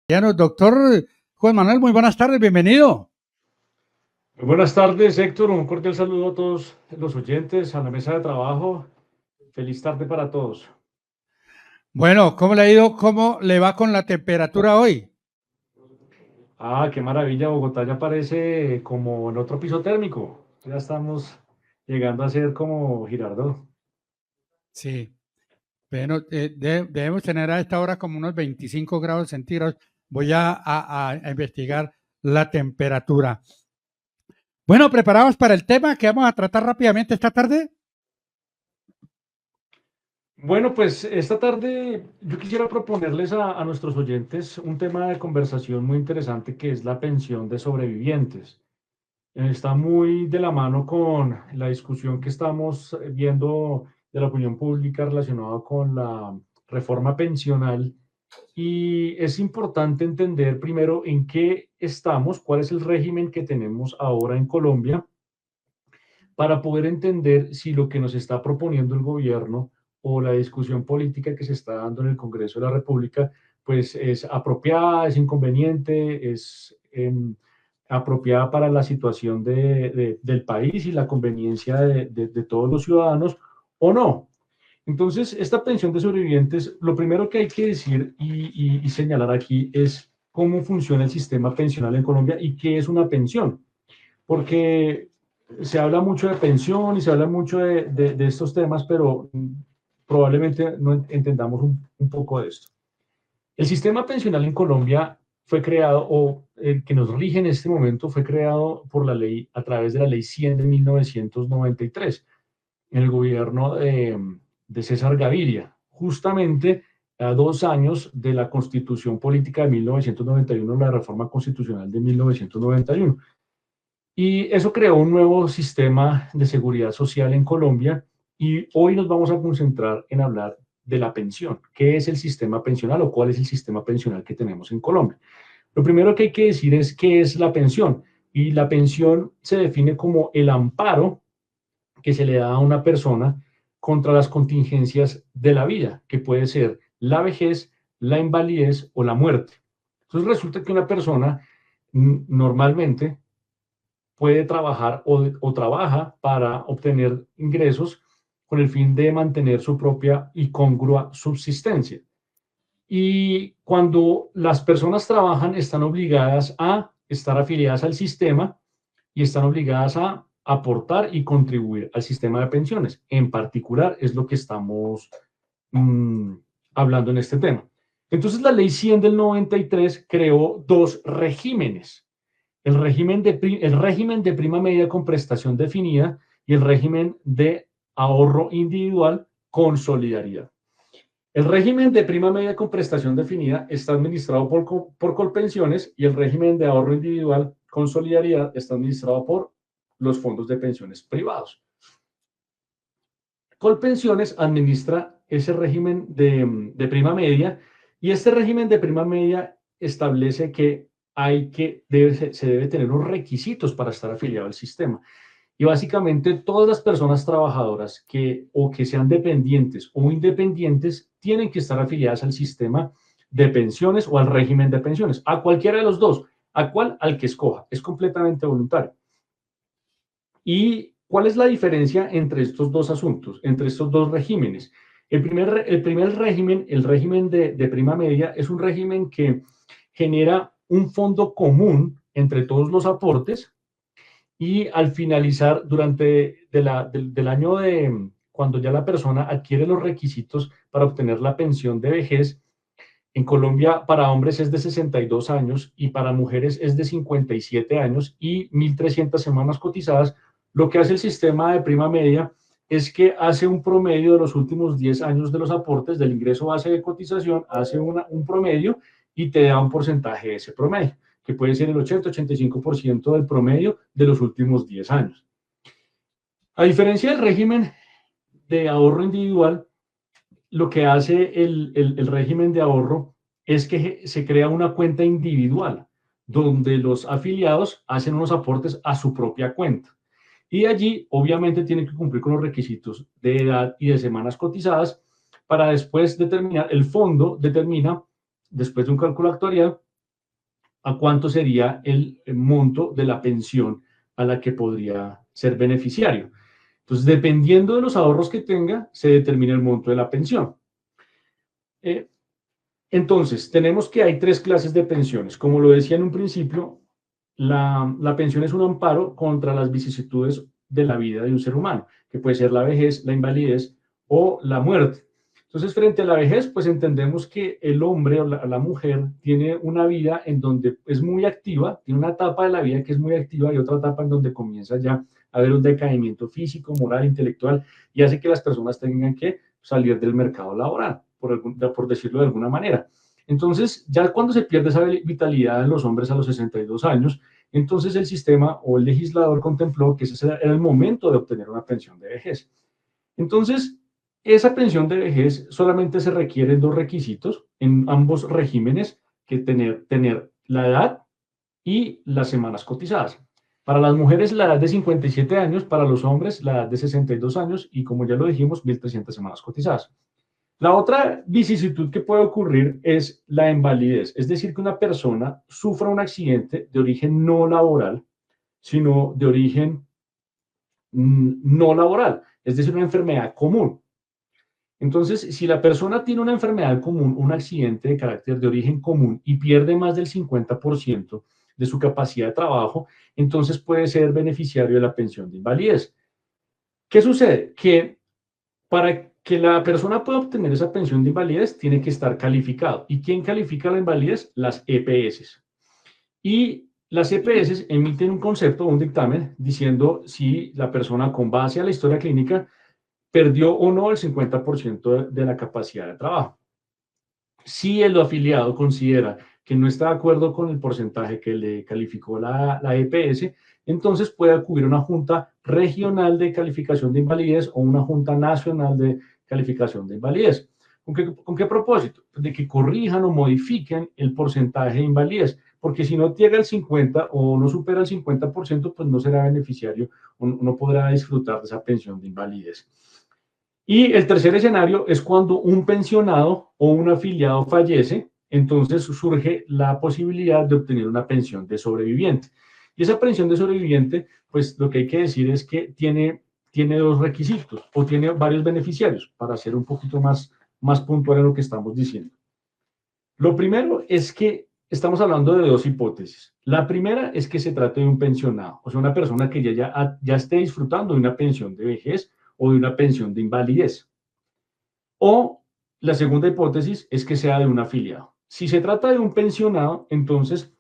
Doctor Juan Manuel, muy buenas tardes, bienvenido. Muy buenas tardes, Héctor. Un cordial saludo a todos los oyentes, a la mesa de trabajo. Feliz tarde para todos. Bueno, ¿cómo le ha ido? ¿Cómo le va con la temperatura hoy? Qué maravilla. Bogotá ya parece como en otro piso térmico. Ya estamos llegando a ser como Girardot. Sí, bueno, debemos tener a esta hora como unos 25 grados centígrados. Voy a investigar la temperatura. Bueno, ¿preparados para el tema que vamos a tratar rápidamente esta tarde? Bueno, pues esta tarde yo quisiera proponerles a nuestros oyentes un tema de conversación muy interesante que es la pensión de sobrevivientes. Está muy de la mano con la discusión que estamos viendo de la opinión pública relacionada con la reforma pensional. Y es importante entender primero en qué estamos, cuál es el régimen que tenemos ahora en Colombia, para poder entender si lo que nos está proponiendo el gobierno o la discusión política que se está dando en el Congreso de la República, pues es apropiada, es inconveniente, es apropiada para la situación del país y la conveniencia de todos los ciudadanos o no. Entonces, esta pensión de sobrevivientes, lo primero que hay que decir y señalar aquí es cómo funciona el sistema pensional en Colombia y qué es una pensión. Porque se habla mucho de pensión y se habla mucho de estos temas, pero probablemente no entendamos un poco de esto. El sistema pensional en Colombia fue creado, o el que nos rige en este momento, fue creado por la ley, a través de la ley 100 de 1993, en el gobierno de César Gaviria, justamente a 2 años de la Constitución Política de 1991, la reforma constitucional de 1991. Y eso creó un nuevo sistema de seguridad social en Colombia y hoy nos vamos a concentrar en hablar de la pensión. ¿Qué es el sistema pensional o cuál es el sistema pensional que tenemos en Colombia? Lo primero que hay que decir es qué es la pensión. Y la pensión se define como el amparo que se le da a una persona contra las contingencias de la vida, que puede ser la vejez, la invalidez o la muerte. Entonces resulta que una persona normalmente puede trabajar o trabaja para obtener ingresos con el fin de mantener su propia y congrua subsistencia. Y cuando las personas trabajan, están obligadas a estar afiliadas al sistema y están obligadas a aportar y contribuir al sistema de pensiones. En particular, es lo que estamos hablando en este tema. Entonces, la ley 100 del 93 creó dos regímenes: el régimen de prima media con prestación definida y el régimen de ahorro individual con solidaridad. El régimen de prima media con prestación definida está administrado por Colpensiones y el régimen de ahorro individual con solidaridad está administrado por los fondos de pensiones privados. Colpensiones administra ese régimen de prima media y este régimen de prima media establece que se debe tener unos requisitos para estar afiliado al sistema. Y básicamente todas las personas trabajadoras que sean dependientes o independientes tienen que estar afiliadas al sistema de pensiones o al régimen de pensiones, a cualquiera de los dos, al que escoja, es completamente voluntario. ¿Y cuál es la diferencia entre estos dos asuntos, entre estos dos regímenes? El primer régimen, el régimen de prima media, es un régimen que genera un fondo común entre todos los aportes y al finalizar, del año cuando ya la persona adquiere los requisitos para obtener la pensión de vejez, en Colombia para hombres es de 62 años y para mujeres es de 57 años y 1.300 semanas cotizadas. Lo que hace el sistema de prima media es que hace un promedio de los últimos 10 años de los aportes del ingreso base de cotización, hace un promedio y te da un porcentaje de ese promedio, que puede ser el 80-85% del promedio de los últimos 10 años. A diferencia del régimen de ahorro individual, lo que hace el régimen de ahorro es que se crea una cuenta individual donde los afiliados hacen unos aportes a su propia cuenta. Y allí, obviamente, tienen que cumplir con los requisitos de edad y de semanas cotizadas para después determinar, el fondo determina, después de un cálculo actuarial, a cuánto sería el monto de la pensión a la que podría ser beneficiario. Entonces, dependiendo de los ahorros que tenga, se determina el monto de la pensión. Entonces, tenemos que hay tres clases de pensiones. Como lo decía en un principio, la pensión es un amparo contra las vicisitudes de la vida de un ser humano, que puede ser la vejez, la invalidez o la muerte. Entonces, frente a la vejez, pues entendemos que el hombre o la mujer tiene una vida en donde es muy activa, tiene una etapa de la vida que es muy activa y otra etapa en donde comienza ya a haber un decaimiento físico, moral, intelectual, y hace que las personas tengan que salir del mercado laboral, por decirlo de alguna manera. Entonces, ya cuando se pierde esa vitalidad en los hombres a los 62 años, entonces el sistema o el legislador contempló que ese era el momento de obtener una pensión de vejez. Entonces, esa pensión de vejez solamente se requieren dos requisitos en ambos regímenes, que tener la edad y las semanas cotizadas. Para las mujeres la edad de 57 años, para los hombres la edad de 62 años y como ya lo dijimos, 1.300 semanas cotizadas. La otra vicisitud que puede ocurrir es la invalidez, es decir, que una persona sufra un accidente de origen no laboral, sino de origen no laboral, es decir, una enfermedad común. Entonces, si la persona tiene una enfermedad común, un accidente de carácter de origen común y pierde más del 50% de su capacidad de trabajo, entonces puede ser beneficiario de la pensión de invalidez. ¿Qué sucede? Que para que la persona pueda obtener esa pensión de invalidez, tiene que estar calificado. ¿Y quién califica la invalidez? Las EPS. Y las EPS emiten un concepto, un dictamen, diciendo si la persona, con base a la historia clínica, perdió o no el 50% de la capacidad de trabajo. Si el afiliado considera que no está de acuerdo con el porcentaje que le calificó la EPS, entonces puede acudir a una junta regional de calificación de invalidez o una junta nacional de calificación de invalidez. ¿Con qué propósito? De que corrijan o modifiquen el porcentaje de invalidez, porque si no llega al 50 o no supera el 50%, pues no será beneficiario o no podrá disfrutar de esa pensión de invalidez. Y el tercer escenario es cuando un pensionado o un afiliado fallece, entonces surge la posibilidad de obtener una pensión de sobreviviente. Y esa pensión de sobreviviente, pues lo que hay que decir es que tiene dos requisitos o tiene varios beneficiarios, para ser un poquito más puntual en lo que estamos diciendo. Lo primero es que estamos hablando de dos hipótesis. La primera es que se trate de un pensionado, o sea, una persona que ya esté disfrutando de una pensión de vejez o de una pensión de invalidez. O la segunda hipótesis es que sea de un afiliado. Si se trata de un pensionado, entonces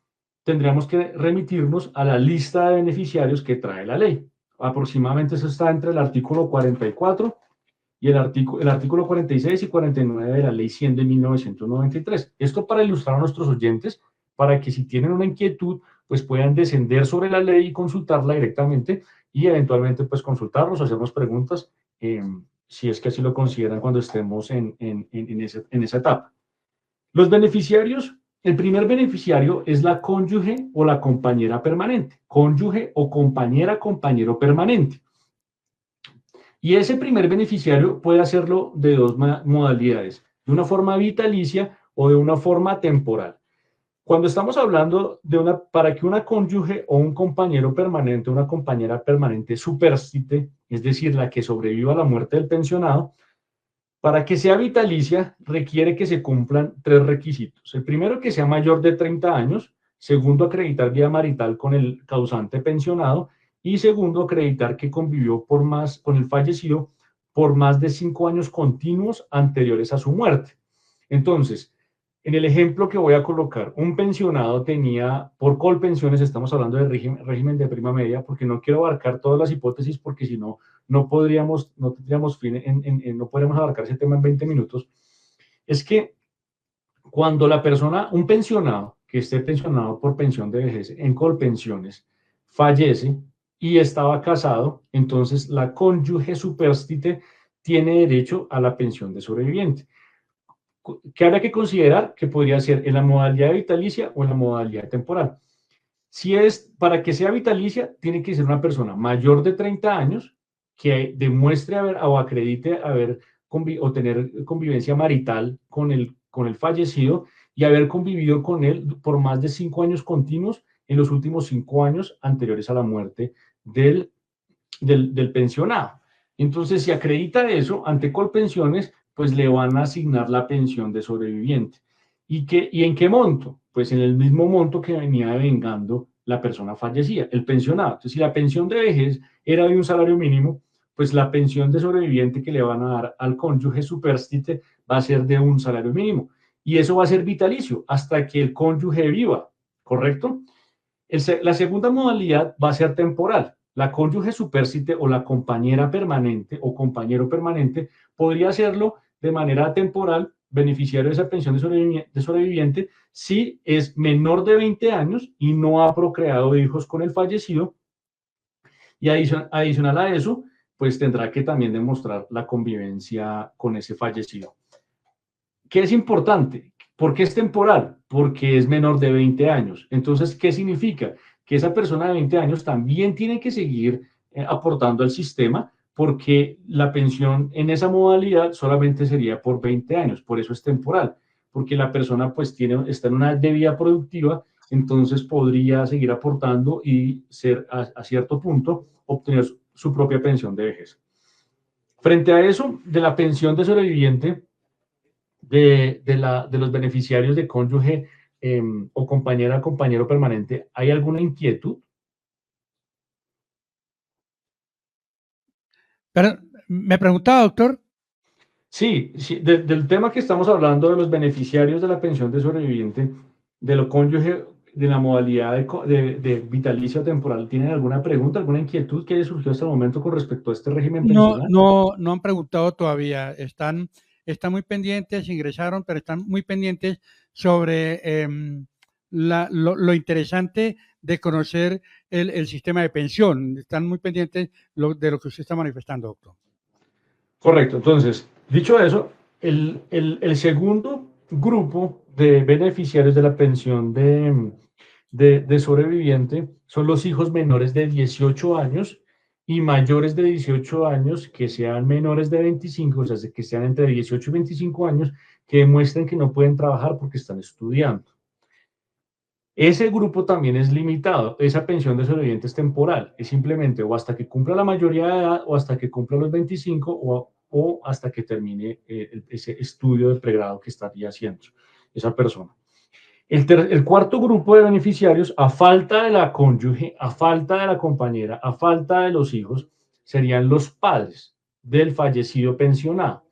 tendríamos que remitirnos a la lista de beneficiarios que trae la ley. Aproximadamente eso está entre el artículo 44 y el artículo 46 y 49 de la ley 100 de 1993. Esto para ilustrar a nuestros oyentes, para que si tienen una inquietud, pues puedan descender sobre la ley y consultarla directamente y eventualmente pues consultarnos o hacernos preguntas, si es que así lo consideran cuando estemos en esa etapa. Los beneficiarios, el primer beneficiario es la cónyuge o la compañera permanente, cónyuge o compañera, compañero permanente. Y ese primer beneficiario puede hacerlo de dos modalidades, de una forma vitalicia o de una forma temporal. Cuando estamos hablando para que una cónyuge o un compañero permanente, una compañera permanente superstite, es decir, la que sobreviva a la muerte del pensionado, para que sea vitalicia requiere que se cumplan tres requisitos. El primero, que sea mayor de 30 años. Segundo, acreditar vida marital con el causante pensionado. Y segundo, acreditar que convivió con el fallecido por más de 5 años continuos anteriores a su muerte. Entonces, en el ejemplo que voy a colocar, un pensionado tenía, por Colpensiones, estamos hablando de régimen de prima media, porque no quiero abarcar todas las hipótesis, porque si no, no podríamos abarcar ese tema en 20 minutos. Es que cuando la persona, un pensionado, que esté pensionado por pensión de vejez en Colpensiones, fallece y estaba casado, entonces la cónyuge superstite tiene derecho a la pensión de sobreviviente. ¿Qué habrá que considerar? Que podría ser en la modalidad vitalicia o en la modalidad temporal. Si es para que sea vitalicia, tiene que ser una persona mayor de 30 años que demuestre o acredite o tener convivencia marital con el fallecido y haber convivido con él por más de 5 años continuos en los últimos 5 años anteriores a la muerte del pensionado. Entonces, si acredita eso ante Colpensiones, pues le van a asignar la pensión de sobreviviente. ¿Y en qué monto? Pues en el mismo monto que venía devengando la persona fallecida, el pensionado. Entonces, si la pensión de vejez era de un salario mínimo, pues la pensión de sobreviviente que le van a dar al cónyuge superstite va a ser de un salario mínimo. Y eso va a ser vitalicio hasta que el cónyuge viva, ¿correcto? La segunda modalidad va a ser temporal. La cónyuge superstite o la compañera permanente o compañero permanente podría hacerlo de manera temporal, beneficiario de esa pensión de sobreviviente, si es menor de 20 años y no ha procreado hijos con el fallecido. Y adicional a eso, pues tendrá que también demostrar la convivencia con ese fallecido. ¿Qué es importante? ¿Por qué es temporal? Porque es menor de 20 años. Entonces, ¿qué significa? Que esa persona de 20 años también tiene que seguir aportando al sistema porque la pensión en esa modalidad solamente sería por 20 años. Por eso es temporal, porque la persona pues está en una vida productiva, entonces podría seguir aportando y ser a cierto punto obtener su propia pensión de vejez. Frente a eso, de la pensión de sobreviviente, de los beneficiarios de cónyuge o compañera, compañero permanente, ¿hay alguna inquietud? Pero me preguntaba, doctor. Sí, sí, del tema que estamos hablando de los beneficiarios de la pensión de sobreviviente, de lo cónyuge, de la modalidad de vitalicio temporal, ¿tienen alguna pregunta, alguna inquietud que haya surgido hasta el momento con respecto a este régimen No, pensional? no han preguntado todavía. Están muy pendientes, ingresaron, pero están muy pendientes sobre lo interesante de conocer el sistema de pensión. Están muy pendientes de lo que usted está manifestando, doctor. Correcto. Entonces, dicho eso, el segundo grupo de beneficiarios de la pensión de sobreviviente son los hijos menores de 18 años y mayores de 18 años que sean menores de 25, o sea, que sean entre 18 y 25 años, que demuestren que no pueden trabajar porque están estudiando. Ese grupo también es limitado. Esa pensión de sobreviviente es temporal. Es simplemente o hasta que cumpla la mayoría de edad o hasta que cumpla los 25 o hasta que termine ese estudio de pregrado que estaría haciendo esa persona. El cuarto grupo de beneficiarios, a falta de la cónyuge, a falta de la compañera, a falta de los hijos, serían los padres del fallecido pensionado.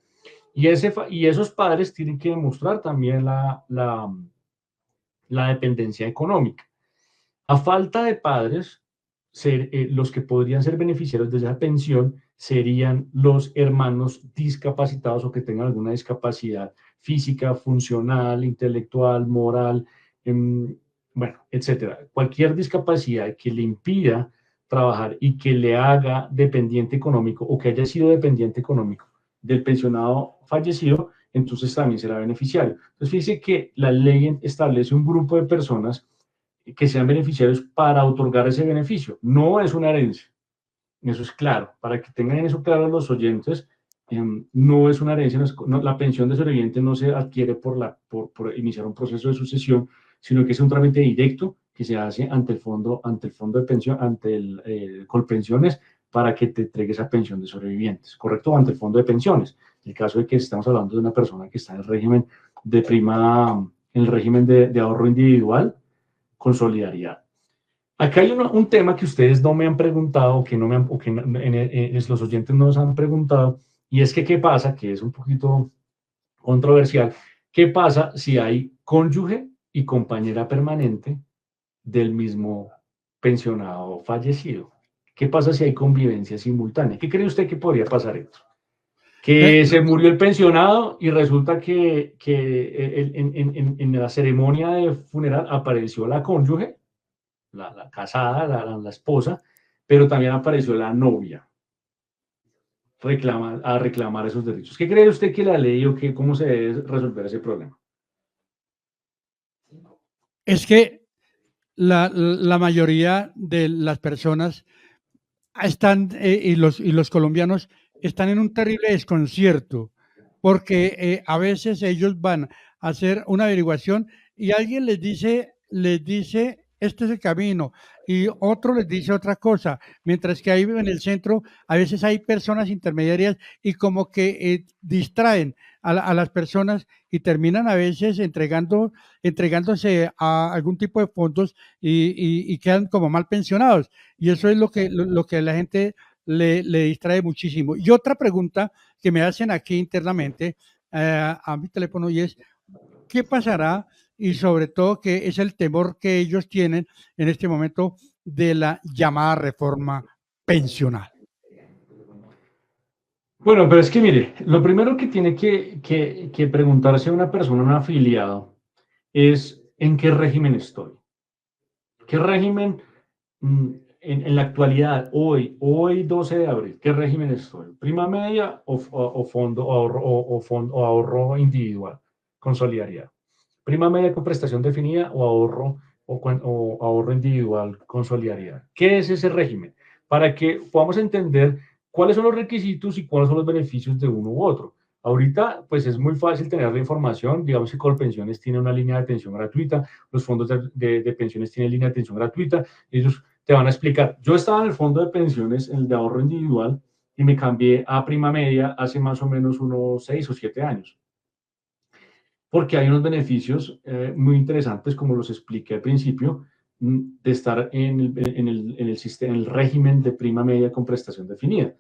Y esos padres tienen que demostrar también la dependencia económica. A falta de padres, los que podrían ser beneficiarios de esa pensión serían los hermanos discapacitados o que tengan alguna discapacidad física, funcional, intelectual, moral, bueno, etcétera. Cualquier discapacidad que le impida trabajar y que le haga dependiente económico o que haya sido dependiente económico del pensionado fallecido, entonces también será beneficiario. Entonces, fíjese que la ley establece un grupo de personas que sean beneficiarios para otorgar ese beneficio. No es una herencia, eso es claro. Para que tengan eso claro los oyentes, no es una herencia, la pensión de sobreviviente no se adquiere por iniciar un proceso de sucesión, sino que es un trámite directo que se hace ante el fondo de pensión, ante el Colpensiones, para que te entregue esa pensión de sobrevivientes, ¿correcto? O ante el fondo de pensiones. En el caso de que estamos hablando de una persona que está en el régimen de prima, en el régimen de ahorro individual, con solidaridad. Acá hay un tema que ustedes no me han preguntado, que no me han, o que los oyentes no nos han preguntado, y es que qué pasa, que es un poquito controversial, qué pasa si hay cónyuge y compañera permanente del mismo pensionado fallecido. ¿Qué pasa si hay convivencia simultánea? ¿Qué cree usted que podría pasar esto? Que se murió el pensionado y resulta que en la ceremonia de funeral apareció la cónyuge, la casada, la esposa, pero también apareció la novia a reclamar esos derechos. ¿Qué cree usted que la ley o cómo se debe resolver ese problema? Es que la mayoría de las personas están, y los colombianos están en un terrible desconcierto, porque a veces ellos van hacer una averiguación y alguien les dice, este es el camino, y otro les dice otra cosa, mientras que ahí en el centro a veces hay personas intermediarias y como que distraen a las personas y terminan a veces entregándose a algún tipo de fondos y quedan como mal pensionados. Y eso es lo que la gente le distrae muchísimo. Y otra pregunta que me hacen aquí internamente a mi teléfono y es, ¿qué pasará? Y sobre todo, que es el temor que ellos tienen en este momento de la llamada reforma pensional. Bueno, pero es que mire, lo primero que tiene que preguntarse una persona, un afiliado, es en qué régimen estoy. ¿Qué régimen en la actualidad, hoy 12 de abril, qué régimen estoy? ¿Prima media o fondo o ahorro individual con solidaridad? ¿Prima media con prestación definida o o ahorro individual con solidaridad? ¿Qué es ese régimen? Para que podamos entender cuáles son los requisitos y cuáles son los beneficios de uno u otro. Ahorita, pues es muy fácil tener la información. Digamos que Colpensiones tiene una línea de atención gratuita, los fondos de pensiones tienen línea de atención gratuita. Ellos te van a explicar. Yo estaba en el fondo de pensiones, en el de ahorro individual, y me cambié a prima media hace más o menos unos 6 o 7 años. Porque hay unos beneficios muy interesantes, como los expliqué al principio, de estar en el régimen de prima media con prestación definida.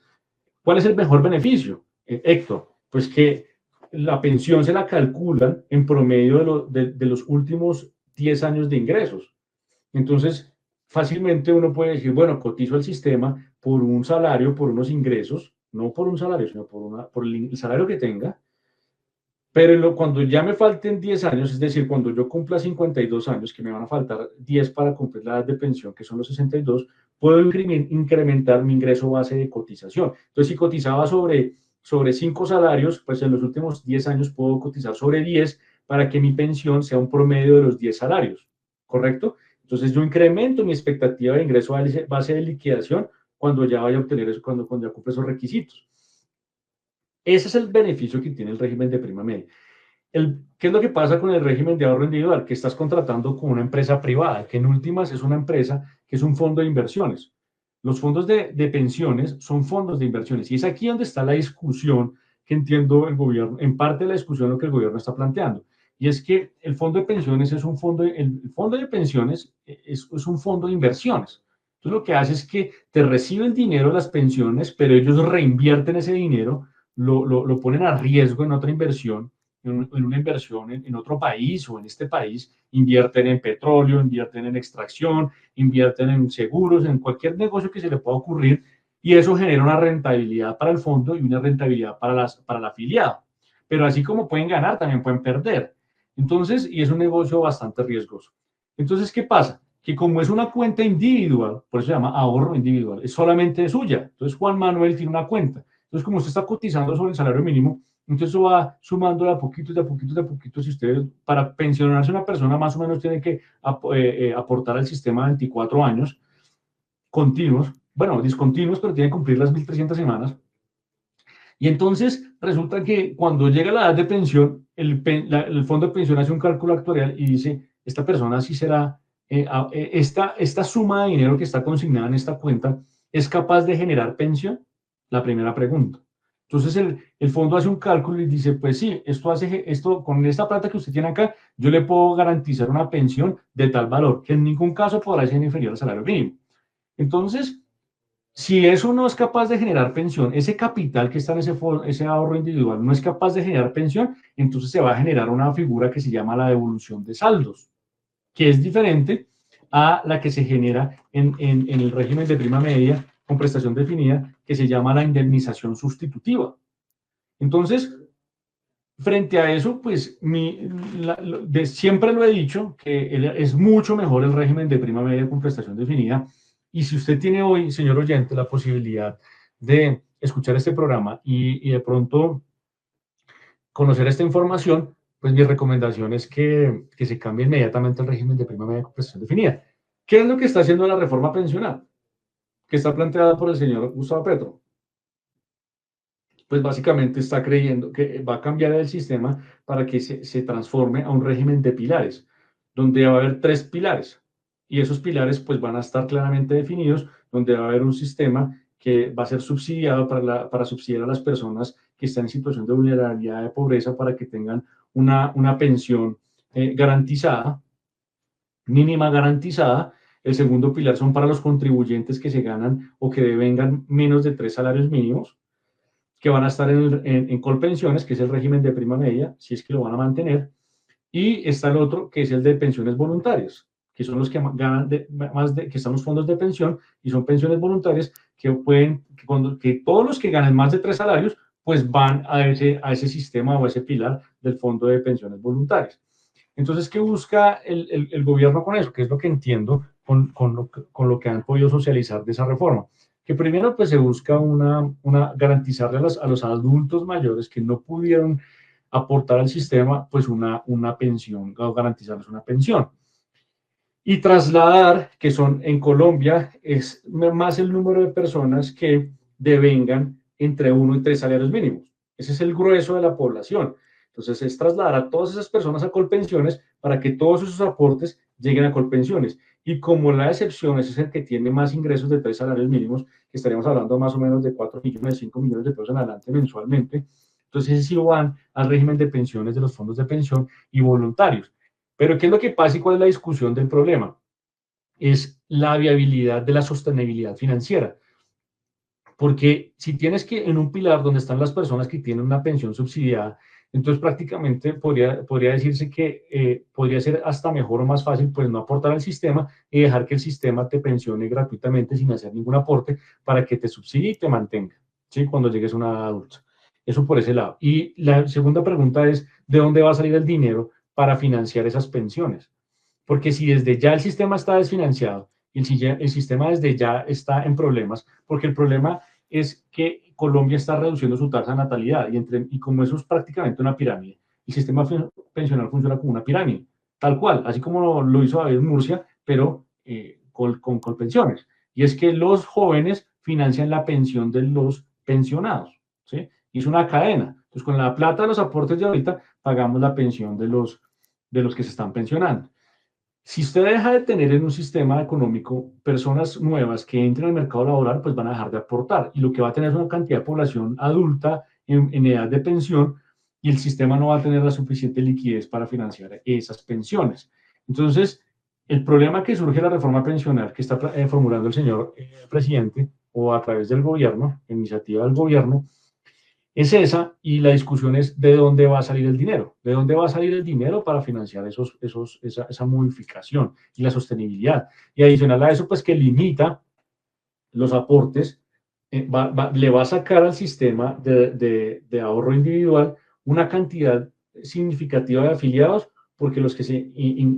¿Cuál es el mejor beneficio, Héctor? Pues que la pensión se la calculan en promedio de los últimos 10 años de ingresos. Entonces, fácilmente uno puede decir, bueno, cotizo el sistema por un salario, por unos ingresos, no por un salario, sino por el salario que tenga, pero cuando ya me falten 10 años, es decir, cuando yo cumpla 52 años, que me van a faltar 10 para cumplir la edad de pensión, que son los 62, puedo incrementar mi ingreso base de cotización. Entonces, si cotizaba sobre 5 salarios, pues en los últimos 10 años puedo cotizar sobre 10 para que mi pensión sea un promedio de los 10 salarios, ¿correcto? Entonces, yo incremento mi expectativa de ingreso base de liquidación cuando ya vaya a obtener eso, cuando ya cumple esos requisitos. Ese es el beneficio que tiene el régimen de prima media. ¿Qué es lo que pasa con el régimen de ahorro individual? Que estás contratando con una empresa privada, que en últimas es una empresa que es un fondo de inversiones. Los fondos de pensiones son fondos de inversiones y es aquí donde está la discusión que entiendo el gobierno, en parte la discusión lo que el gobierno está planteando. Y es que el fondo de pensiones es un fondo, el fondo de pensiones es un fondo de inversiones. Entonces lo que hace es que te reciben dinero de las pensiones, pero ellos reinvierten ese dinero, lo ponen a riesgo en otra inversión, en una inversión en otro país o en este país, invierten en petróleo, invierten en extracción, invierten en seguros, en cualquier negocio que se le pueda ocurrir, y eso genera una rentabilidad para el fondo y una rentabilidad para el afiliado. Pero así como pueden ganar, también pueden perder. Entonces, y es un negocio bastante riesgoso. Entonces, ¿qué pasa? Que como es una cuenta individual, por eso se llama ahorro individual, es solamente suya. Entonces, Juan Manuel tiene una cuenta. Entonces, como usted está cotizando sobre el salario mínimo, entonces eso va sumando de a poquito, de a poquito, de a poquito. Si usted, para pensionarse una persona, más o menos tiene que aportar al sistema 24 años continuos, bueno, discontinuos, pero tiene que cumplir las 1.300 semanas. Y entonces resulta que cuando llega la edad de pensión, el fondo de pensión hace un cálculo actuarial y dice, esta persona sí será, esta suma de dinero que está consignada en esta cuenta, ¿es capaz de generar pensión? La primera pregunta. Entonces el fondo hace un cálculo y dice, pues sí, esto con esta plata que usted tiene acá, yo le puedo garantizar una pensión de tal valor, que en ningún caso podrá ser inferior al salario mínimo. Entonces, si eso no es capaz de generar pensión, ese capital que está en ese ahorro individual no es capaz de generar pensión, entonces se va a generar una figura que se llama la devolución de saldos, que es diferente a la que se genera en el régimen de prima media con prestación definida, que se llama la indemnización sustitutiva. Entonces, frente a eso, pues siempre lo he dicho, que es mucho mejor el régimen de prima media con prestación definida. Y si usted tiene hoy, señor oyente, la posibilidad de escuchar este programa y de pronto conocer esta información, pues mi recomendación es que se cambie inmediatamente el régimen de prima media con prestación definida. ¿Qué es lo que está haciendo la reforma pensional que está planteada por el señor Gustavo Petro? pues básicamente está creyendo que va a cambiar el sistema para que se transforme a un régimen de pilares, donde va a haber 3 pilares. Y esos pilares pues van a estar claramente definidos, donde va a haber un sistema que va a ser subsidiado para subsidiar a las personas que están en situación de vulnerabilidad, de pobreza, para que tengan una pensión garantizada, mínima garantizada. El segundo pilar son para los contribuyentes que se ganan o que devengan menos de 3 salarios mínimos, que van a estar en Colpensiones, que es el régimen de prima media, si es que lo van a mantener. Y está el otro, que es el de pensiones voluntarias, que son los que ganan que están los fondos de pensión, y son pensiones voluntarias que pueden, que todos los que ganen más de 3 salarios, pues van a ese sistema o a ese pilar del fondo de pensiones voluntarias. Entonces, ¿qué busca el gobierno con eso? ¿Qué es lo que entiendo con lo que han podido socializar de esa reforma? Que primero, pues se busca garantizarle a los adultos mayores que no pudieron aportar al sistema, pues una pensión, o garantizarles una pensión. Y trasladar, que son en Colombia, es más el número de personas que devengan entre 1 y 3 salarios mínimos. Ese es el grueso de la población. Entonces, es trasladar a todas esas personas a Colpensiones para que todos esos aportes lleguen a Colpensiones. Y como la excepción es el que tiene más ingresos de 3 salarios mínimos, que estaríamos hablando más o menos de 4 millones, 5 millones de pesos en adelante mensualmente, entonces sí van al régimen de pensiones de los fondos de pensión y voluntarios. Pero ¿qué es lo que pasa y cuál es la discusión del problema? Es la viabilidad de la sostenibilidad financiera. Porque si tienes que en un pilar donde están las personas que tienen una pensión subsidiada, entonces prácticamente podría decirse que podría ser hasta mejor o más fácil pues no aportar al sistema y dejar que el sistema te pensione gratuitamente sin hacer ningún aporte para que te subsidie y te mantenga, ¿sí? Cuando llegues a una edad adulta. Eso por ese lado. Y la segunda pregunta es, ¿de dónde va a salir el dinero para financiar esas pensiones? Porque si desde ya el sistema está desfinanciado y el sistema desde ya está en problemas, porque el problema es que Colombia está reduciendo su tasa de natalidad y como eso es prácticamente una pirámide, el sistema pensional funciona como una pirámide, tal cual, así como lo hizo David Murcia, pero con Colpensiones. Y es que los jóvenes financian la pensión de los pensionados, ¿sí? Y es una cadena. Entonces, con la plata de los aportes de ahorita, pagamos la pensión de los que se están pensionando. Si usted deja de tener en un sistema económico personas nuevas que entren al mercado laboral, pues van a dejar de aportar. Y lo que va a tener es una cantidad de población adulta en edad de pensión, y el sistema no va a tener la suficiente liquidez para financiar esas pensiones. Entonces, el problema que surge de la reforma pensional que está formulando el señor presidente, o a través del gobierno, iniciativa del gobierno, es esa, y la discusión es de dónde va a salir el dinero, de dónde va a salir el dinero para financiar esa modificación y la sostenibilidad. Y adicional a eso, pues que limita los aportes, le va a sacar al sistema de ahorro individual una cantidad significativa de afiliados, porque los que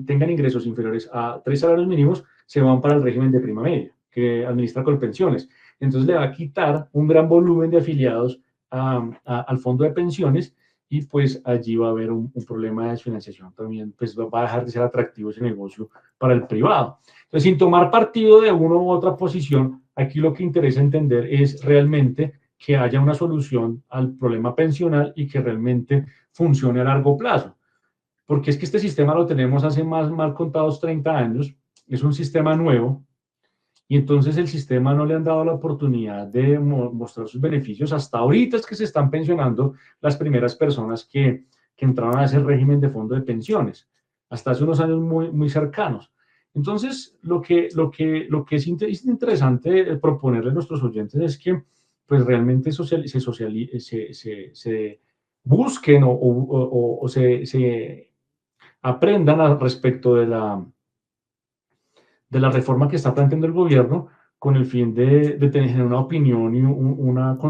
tengan ingresos inferiores a 3 salarios mínimos se van para el régimen de prima media, que administra Colpensiones. Entonces le va a quitar un gran volumen de afiliados al fondo de pensiones, y pues allí va a haber un problema de desfinanciación también, pues va a dejar de ser atractivo ese negocio para el privado. Entonces, sin tomar partido de una u otra posición, aquí lo que interesa entender es realmente que haya una solución al problema pensional y que realmente funcione a largo plazo. Porque es que este sistema lo tenemos hace más mal contados 30 años, es un sistema nuevo, y entonces el sistema no le han dado la oportunidad de mostrar sus beneficios. Hasta ahorita es que se están pensionando las primeras personas que entraron a ese régimen de fondo de pensiones, hasta hace unos años muy, muy cercanos. Entonces, lo que es interesante proponerle a nuestros oyentes es que pues realmente se busquen o se aprendan al respecto de la reforma que está planteando el gobierno, con el fin de tener una opinión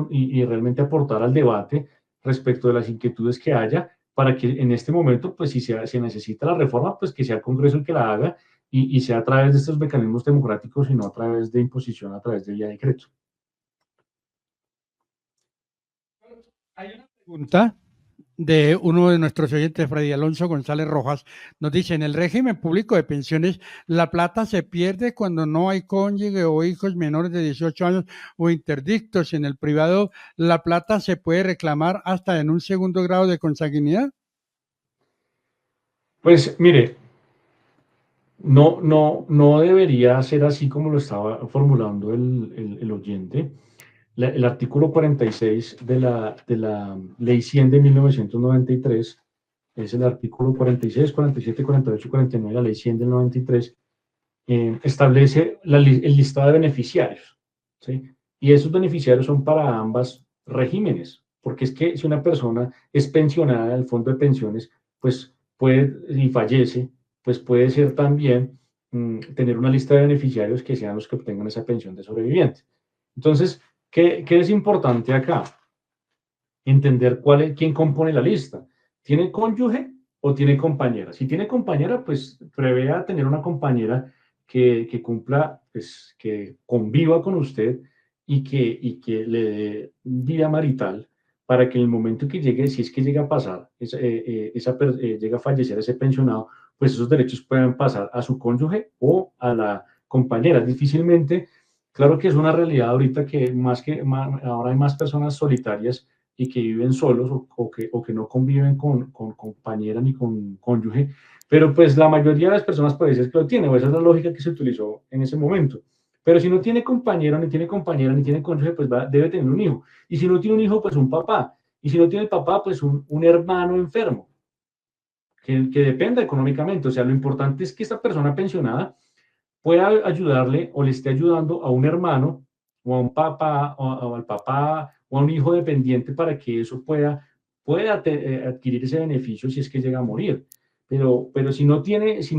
y realmente aportar al debate respecto de las inquietudes que haya, para que en este momento, pues si se necesita la reforma, pues que sea el Congreso el que la haga, y sea a través de estos mecanismos democráticos y no a través de imposición, a través de vía decreto. Hay una pregunta de uno de nuestros oyentes, Freddy Alonso González Rojas, nos dice, en el régimen público de pensiones, la plata se pierde cuando no hay cónyuge o hijos menores de 18 años o interdictos. En el privado, la plata se puede reclamar hasta en un segundo grado de consanguinidad. Pues mire, no debería ser así como lo estaba formulando el oyente. El artículo 46 de la Ley 100 de 1993 es el artículo 46, 47, 48 y 49 de la Ley 100 del 93, establece el listado de beneficiarios, ¿sí? Y esos beneficiarios son para ambas regímenes, porque es que si una persona es pensionada del fondo de pensiones, pues puede, y fallece, pues puede ser también tener una lista de beneficiarios que sean los que obtengan esa pensión de sobreviviente. Entonces, ¿qué es importante acá? Entender quién compone la lista. ¿Tiene cónyuge o tiene compañera? Si tiene compañera, pues prevea tener una compañera que cumpla, pues que conviva con usted y que le dé vida marital para que en el momento que llegue, si es que llega a pasar, llega a fallecer ese pensionado, pues esos derechos puedan pasar a su cónyuge o a la compañera. Difícilmente, claro que es una realidad ahorita que ahora hay más personas solitarias y que viven solos o que no conviven con compañera ni con cónyuge, pero pues la mayoría de las personas puede decir que lo tiene, o esa es la lógica que se utilizó en ese momento. Pero si no tiene compañero, ni tiene compañera, ni tiene cónyuge, pues debe tener un hijo. Y si no tiene un hijo, pues un papá. Y si no tiene papá, pues un hermano enfermo, que dependa económicamente. O sea, lo importante es que esta persona pensionada pueda ayudarle o le esté ayudando a un hermano o a un papá o al papá o a un hijo dependiente para que eso pueda adquirir ese beneficio si es que llega a morir. Pero si no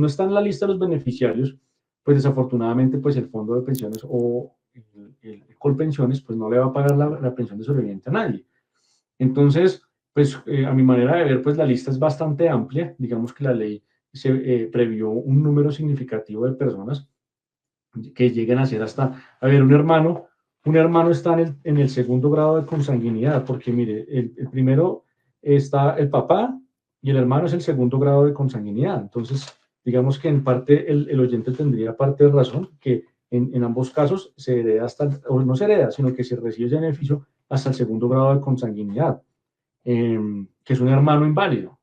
está en la lista de los beneficiarios, pues desafortunadamente pues el fondo de pensiones o el Colpensiones pues no le va a pagar la pensión de sobreviviente a nadie. Entonces, pues a mi manera de ver, pues la lista es bastante amplia. Digamos que la ley previó un número significativo de personas que lleguen a ser hasta, a ver, un hermano está en el segundo grado de consanguinidad, porque mire, el primero está el papá y el hermano es el segundo grado de consanguinidad. Entonces, digamos que en parte el oyente tendría parte de razón, que en ambos casos se hereda o no se hereda, sino que se recibe ese beneficio hasta el segundo grado de consanguinidad, que es un hermano inválido,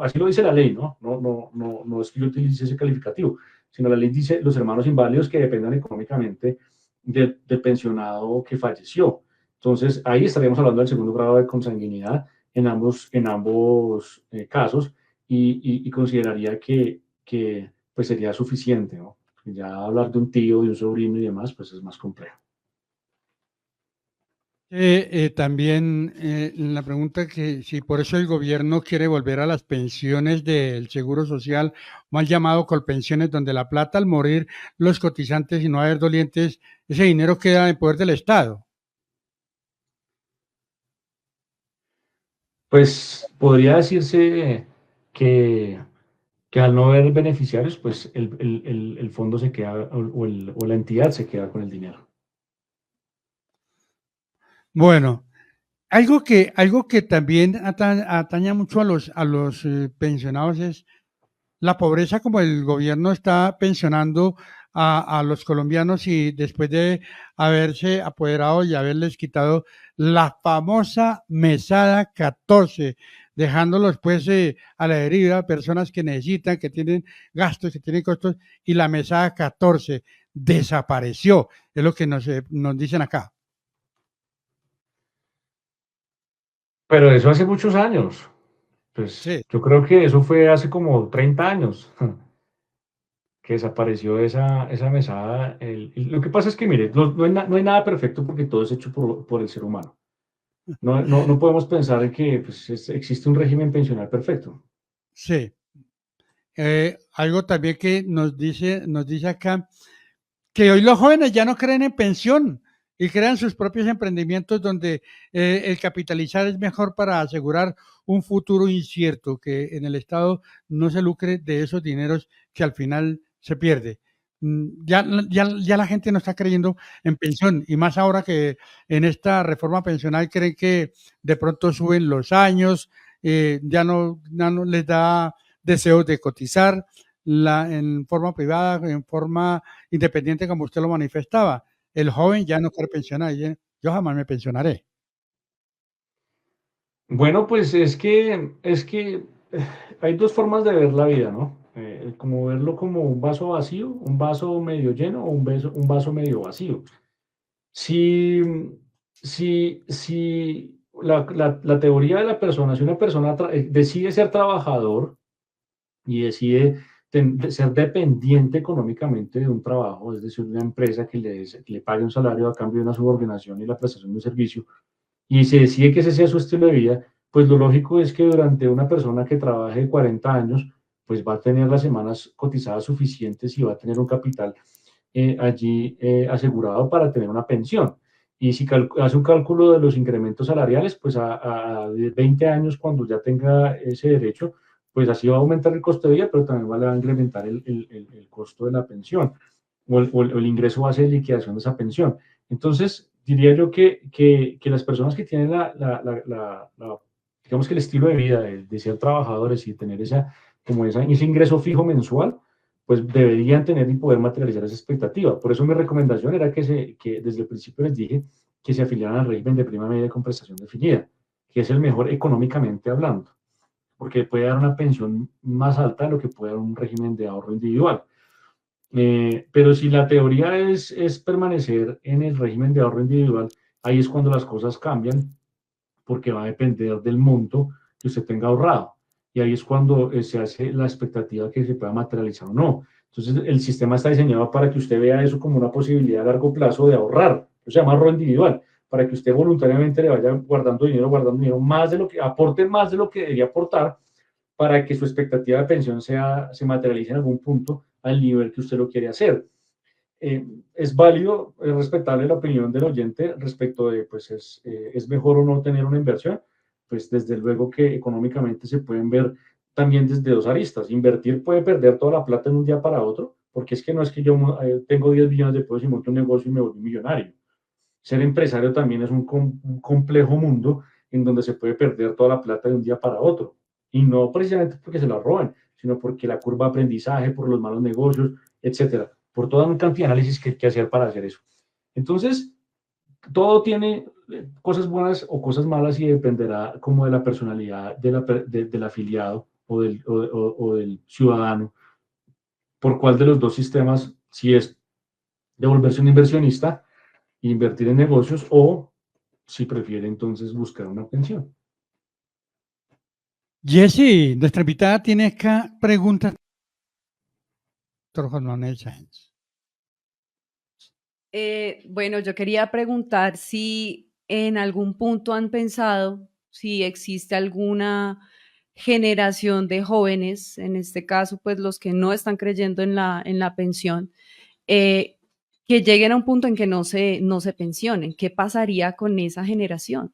así lo dice la ley, ¿no? No es que yo utilice ese calificativo, sino la ley dice los hermanos inválidos que dependan económicamente del pensionado que falleció. Entonces, ahí estaríamos hablando del segundo grado de consanguinidad en ambos casos y consideraría que pues sería suficiente, ¿no? Ya hablar de un tío, de un sobrino y demás, pues es más complejo. También la pregunta que si por eso el gobierno quiere volver a las pensiones del Seguro Social, mal llamado colpensiones, donde la plata al morir los cotizantes y no haber dolientes, ese dinero queda en poder del Estado. Pues podría decirse que, que al no haber beneficiarios, pues el fondo se queda o la entidad se queda con el dinero. Bueno, algo que también ataña mucho a los pensionados es la pobreza, como el gobierno está pensionando a los colombianos y después de haberse apoderado y haberles quitado la famosa mesada 14, dejándolos pues a la deriva, personas que necesitan, que tienen gastos, que tienen costos, y la mesada 14 desapareció, es lo que nos dicen acá. Pero eso hace muchos años. Pues Sí, yo creo que eso fue hace como 30 años que desapareció esa mesada. Lo que pasa es que, mire, no hay nada perfecto porque todo es hecho por el ser humano. No podemos pensar en que pues, existe un régimen pensional perfecto. sí. Algo también que nos dice acá, que hoy los jóvenes ya no creen en pensión y crean sus propios emprendimientos donde el capitalizar es mejor para asegurar un futuro incierto, que en el Estado no se lucre de esos dineros que al final se pierde. Ya la gente no está creyendo en pensión y más ahora que en esta reforma pensional creen que de pronto suben los años ya no les da deseos de cotizar en forma privada, en forma independiente, como usted lo manifestaba. El joven ya no quiere pensionar. Yo jamás me pensionaré. Bueno, pues es que hay dos formas de ver la vida, ¿no? Como verlo como un vaso vacío, un vaso medio lleno o un vaso medio vacío. Si, si la teoría de la persona, si una persona decide ser trabajador y decide ser dependiente económicamente de un trabajo, es decir, de una empresa que le pague un salario a cambio de una subordinación y la prestación de un servicio, y se decide que ese sea su estilo de vida, pues lo lógico es que durante una persona que trabaje 40 años, pues va a tener las semanas cotizadas suficientes y va a tener un capital allí asegurado para tener una pensión. Y si hace un cálculo de los incrementos salariales, pues a 20 años, cuando ya tenga ese derecho, pues así va a aumentar el costo de vida, pero también va a incrementar el costo de la pensión o el ingreso base de liquidación de esa pensión. Entonces, diría yo que las personas que tienen digamos que el estilo de vida de ser trabajadores y tener ese ingreso fijo mensual, pues deberían tener y poder materializar esa expectativa. Por eso mi recomendación era que desde el principio les dije que se afiliaran al régimen de prima media con prestación definida, que es el mejor económicamente hablando, porque puede dar una pensión más alta de lo que puede dar un régimen de ahorro individual. Pero si la teoría es permanecer en el régimen de ahorro individual, ahí es cuando las cosas cambian, porque va a depender del monto que usted tenga ahorrado. Y ahí es cuando se hace la expectativa que se pueda materializar o no. Entonces, el sistema está diseñado para que usted vea eso como una posibilidad a largo plazo de ahorrar. Eso se llama ahorro individual, para que usted voluntariamente le vaya guardando dinero, más de lo que aporte, más de lo que debería aportar, para que su expectativa de pensión se materialice en algún punto al nivel que usted lo quiere hacer. Es válido, es respetable la opinión del oyente respecto de, pues, es mejor o no tener una inversión. Pues desde luego que económicamente se pueden ver también desde dos aristas. Invertir puede perder toda la plata en un día para otro, porque es que no es que yo tengo 10 millones de pesos y monto un negocio y me volví millonario. Ser empresario también es un complejo mundo en donde se puede perder toda la plata de un día para otro. Y no precisamente porque se la roben, sino porque la curva de aprendizaje, por los malos negocios, etcétera, por toda una cantidad de análisis que hay que hacer para hacer eso. Entonces, todo tiene cosas buenas o cosas malas y dependerá como de la personalidad del afiliado o del ciudadano, por cuál de los dos sistemas, si es de volverse un inversionista e invertir en negocios o si prefiere entonces buscar una pensión. Jesse, nuestra invitada tiene acá preguntas. Doctor Juan Manuel Sáenz. Bueno, yo quería preguntar si en algún punto han pensado si existe alguna generación de jóvenes, en este caso, pues los que no están creyendo en la pensión, que lleguen a un punto en que no se pensionen. ¿Qué pasaría con esa generación?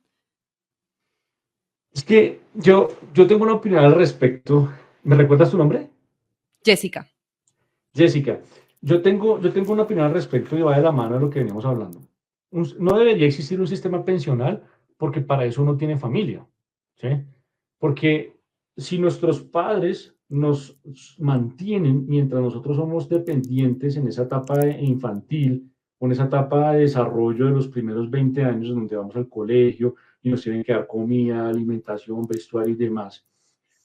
Es que yo tengo una opinión al respecto. ¿Me recuerdas tu nombre? Jessica. Jessica, yo tengo una opinión al respecto y va de la mano de lo que venimos hablando. No debería existir un sistema pensional porque para eso uno tiene familia, ¿sí? Porque si nuestros padres nos mantienen mientras nosotros somos dependientes en esa etapa infantil o en esa etapa de desarrollo de los primeros 20 años en donde vamos al colegio y nos tienen que dar comida, alimentación, vestuario y demás,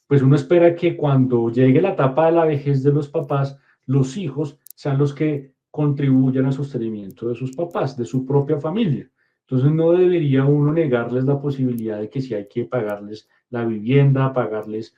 pues uno espera que cuando llegue la etapa de la vejez de los papás, los hijos sean los que contribuyan al sostenimiento de sus papás, de su propia familia. Entonces no debería uno negarles la posibilidad de que si hay que pagarles la vivienda, pagarles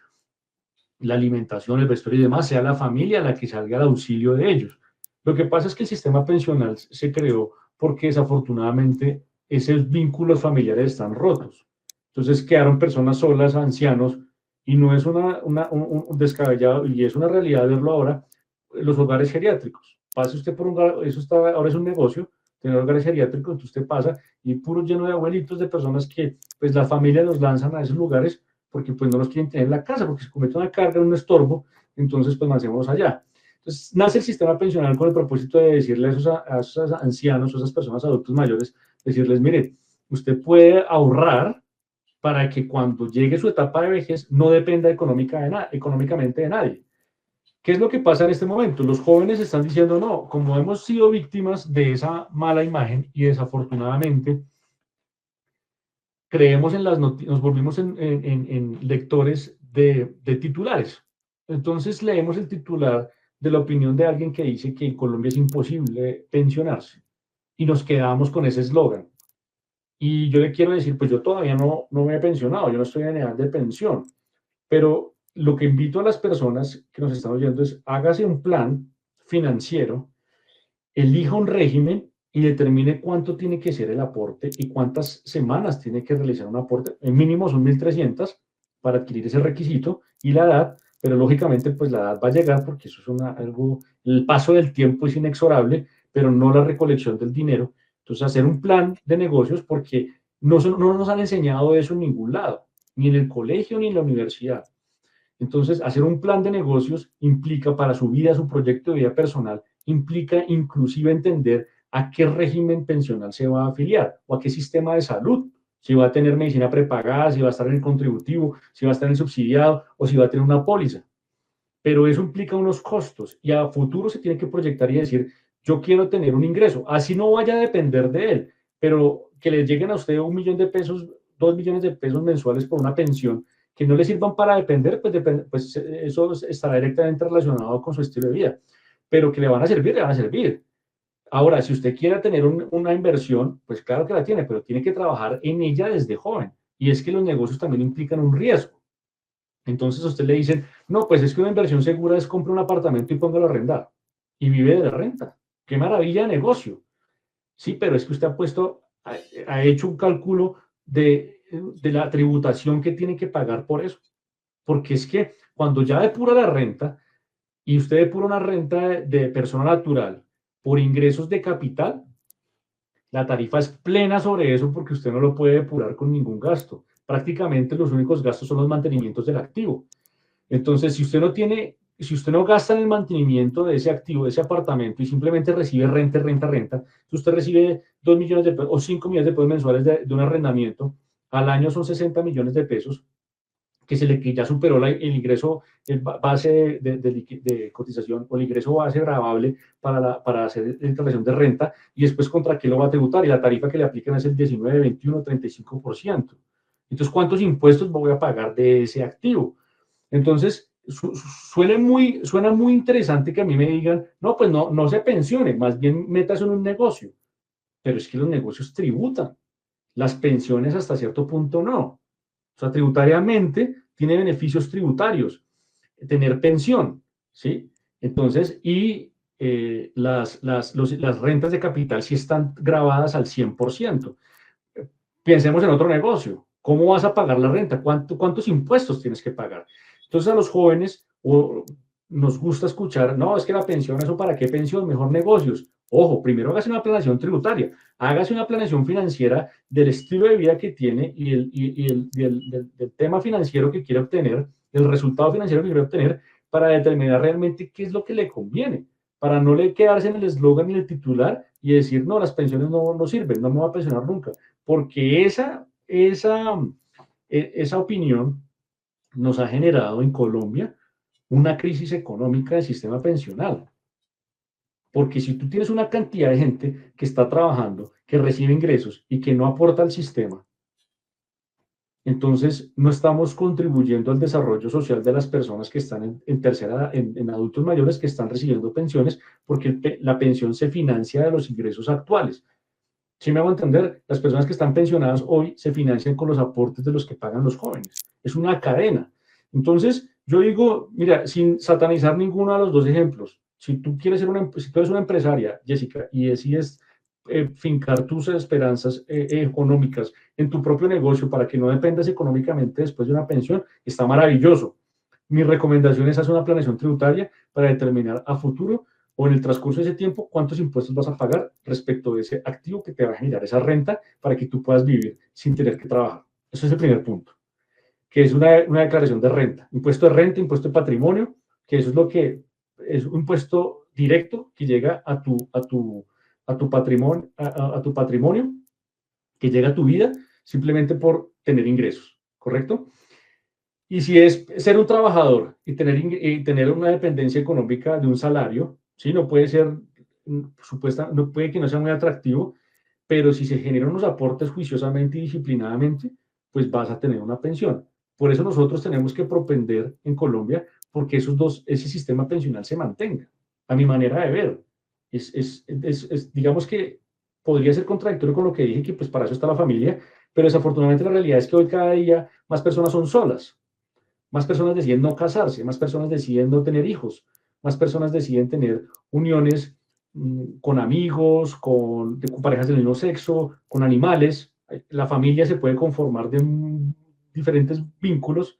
la alimentación, el vestuario y demás, sea la familia la que salga al auxilio de ellos. Lo que pasa es que el sistema pensional se creó porque desafortunadamente esos vínculos familiares están rotos. Entonces quedaron personas solas, ancianos, y no es un descabellado, y es una realidad verlo ahora, los hogares geriátricos. Pase usted por eso está, ahora es un negocio, tener hogares geriátricos, entonces usted pasa y puro lleno de abuelitos, de personas que pues la familia los lanzan a esos lugares porque pues no los quieren tener en la casa, porque se comete una carga, un estorbo, entonces pues nacemos allá. Entonces nace el sistema pensional con el propósito de decirle a esos ancianos, a esas personas adultos mayores, decirles, mire, usted puede ahorrar para que cuando llegue su etapa de vejez no dependa económicamente de nadie. ¿Qué es lo que pasa en este momento? Los jóvenes están diciendo, no, como hemos sido víctimas de esa mala imagen y desafortunadamente creemos en las noticias, nos volvimos en lectores de titulares. Entonces leemos el titular de la opinión de alguien que dice que en Colombia es imposible pensionarse y nos quedamos con ese eslogan. Y yo le quiero decir, pues yo todavía no me he pensionado, yo no estoy en edad de pensión, pero lo que invito a las personas que nos están oyendo es hágase un plan financiero, elija un régimen y determine cuánto tiene que ser el aporte y cuántas semanas tiene que realizar un aporte. En mínimo son 1.300 para adquirir ese requisito y la edad, pero lógicamente pues la edad va a llegar porque eso es algo, el paso del tiempo es inexorable, pero no la recolección del dinero. Entonces hacer un plan de negocios porque no nos han enseñado eso en ningún lado, ni en el colegio ni en la universidad. Entonces, hacer un plan de negocios implica para su vida, su proyecto de vida personal, implica inclusive entender a qué régimen pensional se va a afiliar o a qué sistema de salud. Si va a tener medicina prepagada, si va a estar en el contributivo, si va a estar en el subsidiado o si va a tener una póliza. Pero eso implica unos costos y a futuro se tiene que proyectar y decir, yo quiero tener un ingreso, así no vaya a depender de él, pero que le lleguen a usted 1 millón de pesos, 2 millones de pesos mensuales por una pensión, que no le sirvan para depender, pues eso estará directamente relacionado con su estilo de vida, pero que le van a servir, le van a servir. Ahora, si usted quiere tener una inversión, pues claro que la tiene, pero tiene que trabajar en ella desde joven. Y es que los negocios también implican un riesgo. Entonces a usted le dicen, no, pues es que una inversión segura es comprar un apartamento y póngalo a arrendar y vive de la renta. ¡Qué maravilla de negocio! Sí, pero es que usted ha hecho un cálculo de la tributación que tiene que pagar por eso. Porque es que cuando ya depura la renta y usted depura una renta de persona natural por ingresos de capital, la tarifa es plena sobre eso porque usted no lo puede depurar con ningún gasto. Prácticamente los únicos gastos son los mantenimientos del activo. Entonces, si usted no gasta en el mantenimiento de ese activo, de ese apartamento y simplemente recibe renta, si usted recibe 2 millones de pesos o 5 millones de pesos mensuales de un arrendamiento, al año son 60 millones de pesos que ya superó el ingreso base de cotización o el ingreso base gravable para hacer declaración de renta y después contra qué lo va a tributar y la tarifa que le aplican es el 19, 21, 35%. Entonces, ¿cuántos impuestos voy a pagar de ese activo? Entonces, suena muy interesante que a mí me digan, no, pues no se pensione, más bien metas en un negocio. Pero es que los negocios tributan. Las pensiones hasta cierto punto no. O sea, tributariamente tiene beneficios tributarios, tener pensión, ¿sí? Entonces, y las rentas de capital sí están grabadas al 100%. Pensemos en otro negocio. ¿Cómo vas a pagar la renta? ¿Cuántos impuestos tienes que pagar? Entonces, a los jóvenes nos gusta escuchar, no, es que la pensión, ¿eso para qué pensión? Mejor negocios. Ojo, primero hágase una planeación tributaria, hágase una planeación financiera del estilo de vida que tiene y del tema financiero que quiere obtener, el resultado financiero que quiere obtener, para determinar realmente qué es lo que le conviene, para no le quedarse en el eslogan ni el titular y decir, no, las pensiones no sirven, no me voy a pensionar nunca, porque esa opinión nos ha generado en Colombia una crisis económica del sistema pensional. Porque si tú tienes una cantidad de gente que está trabajando, que recibe ingresos y que no aporta al sistema, entonces no estamos contribuyendo al desarrollo social de las personas que están en adultos mayores que están recibiendo pensiones, porque la pensión se financia de los ingresos actuales. Si me hago entender, las personas que están pensionadas hoy se financian con los aportes de los que pagan los jóvenes. Es una cadena. Entonces, yo digo, mira, sin satanizar ninguno de los dos ejemplos, si tú quieres si tú eres una empresaria, Jessica, y decides fincar tus esperanzas económicas en tu propio negocio para que no dependas económicamente después de una pensión, está maravilloso. Mi recomendación es hacer una planeación tributaria para determinar a futuro o en el transcurso de ese tiempo cuántos impuestos vas a pagar respecto de ese activo que te va a generar esa renta para que tú puedas vivir sin tener que trabajar. Eso es el primer punto, que es una declaración de renta. Impuesto de renta, impuesto de patrimonio, que eso es lo que es un impuesto directo que llega a tu patrimonio, que llega a tu vida simplemente por tener ingresos, ¿correcto? Y si es ser un trabajador y tener una dependencia económica de un salario, ¿sí? No puede ser, no puede que no sea muy atractivo, pero si se generan unos aportes juiciosamente y disciplinadamente, pues vas a tener una pensión. Por eso nosotros tenemos que propender en Colombia porque ese sistema pensional se mantenga, a mi manera de ver. Digamos que podría ser contradictorio con lo que dije, que pues para eso está la familia, pero desafortunadamente la realidad es que hoy cada día más personas son solas, más personas deciden no casarse, más personas deciden no tener hijos, más personas deciden tener uniones con amigos, con parejas del mismo sexo, con animales. La familia se puede conformar de diferentes vínculos.